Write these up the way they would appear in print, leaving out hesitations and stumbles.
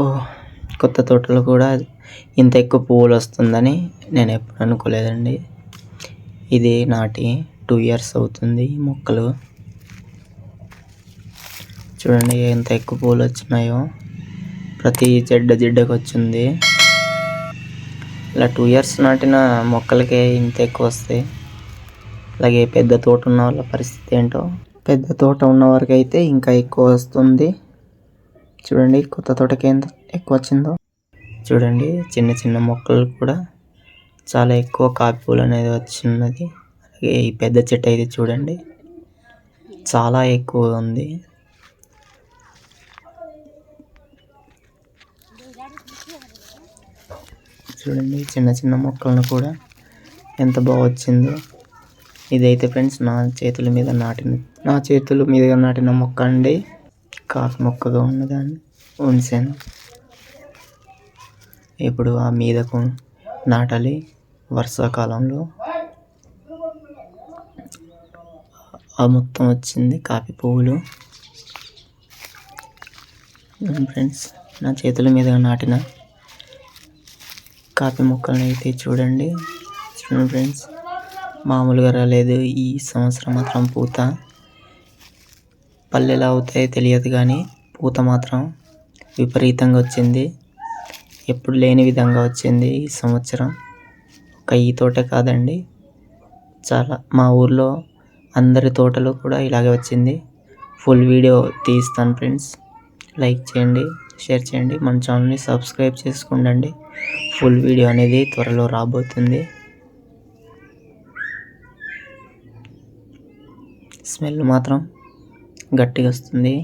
ఓహ్! కొత్త తోటలో కూడా ఇంత ఎక్కువ పువ్వులు వస్తుందని నేను ఎప్పుడు అనుకోలేదండి. ఇది నాటి 2 ఇయర్స్ అవుతుంది ఈ మొక్కలు. చూడండి ఎంత ఎక్కువ పువ్వులు వచ్చినాయో. ప్రతి జిడ్డకు వచ్చింది. ఇలా 2 ఇయర్స్ నాటిన మొక్కలకే ఇంత ఎక్కువ వస్తాయి. అలాగే పెద్ద తోట ఉన్న వాళ్ళ పరిస్థితి ఏంటో. పెద్ద తోట ఉన్న వారికైతే ఇంకా ఎక్కువ వస్తుంది. చూడండి కొత్త తోటకి ఎంత ఎక్కువ వచ్చిందో. చూడండి చిన్న చిన్న మొక్కలు కూడా చాలా ఎక్కువ కాపీ పూలు అనేది వచ్చిన్నది. అలాగే ఈ పెద్ద చెట్టు అయితే చూడండి చాలా ఎక్కువ ఉంది. చూడండి చిన్న చిన్న మొక్కలను కూడా ఎంత బాగా వచ్చిందో. ఇదైతే ఫ్రెండ్స్ నా చేతుల మీద నాటిన మొక్క అండి. కాఫీ మొక్కగా ఉన్నదాన్ని ఉంచాను. ఇప్పుడు ఆ మీదకు నాటాలి వర్షాకాలంలో. ఆ మొత్తం వచ్చింది కాఫీ పువ్వులు. ఫ్రెండ్స్ నా చేతుల మీద నాటిన కాఫీ మొక్కలను అయితే చూడండి ఫ్రెండ్స్, మామూలుగా రాలేదు. ఈ సంవత్సరం మాత్రం పూత పళ్ళు ఎలా అవుతాయో తెలియదు కానీ పూత మాత్రం విపరీతంగా వచ్చింది. ఎప్పుడు లేని విధంగా వచ్చింది ఈ సంవత్సరం. ఈ తోట కాదండి, చాలా మా ఊర్లో అందరి తోటలో కూడా ఇలాగే వచ్చింది. ఫుల్ వీడియో తీస్తాను ఫ్రెండ్స్. లైక్ చేయండి, షేర్ చేయండి, మన ఛానల్ని సబ్స్క్రైబ్ చేసుకోండి. ఫుల్ వీడియో అనేది త్వరలో రాబోతుంది. స్మెల్ మాత్రం గట్టిగా వస్తుంది.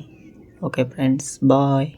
Okay friends, bye.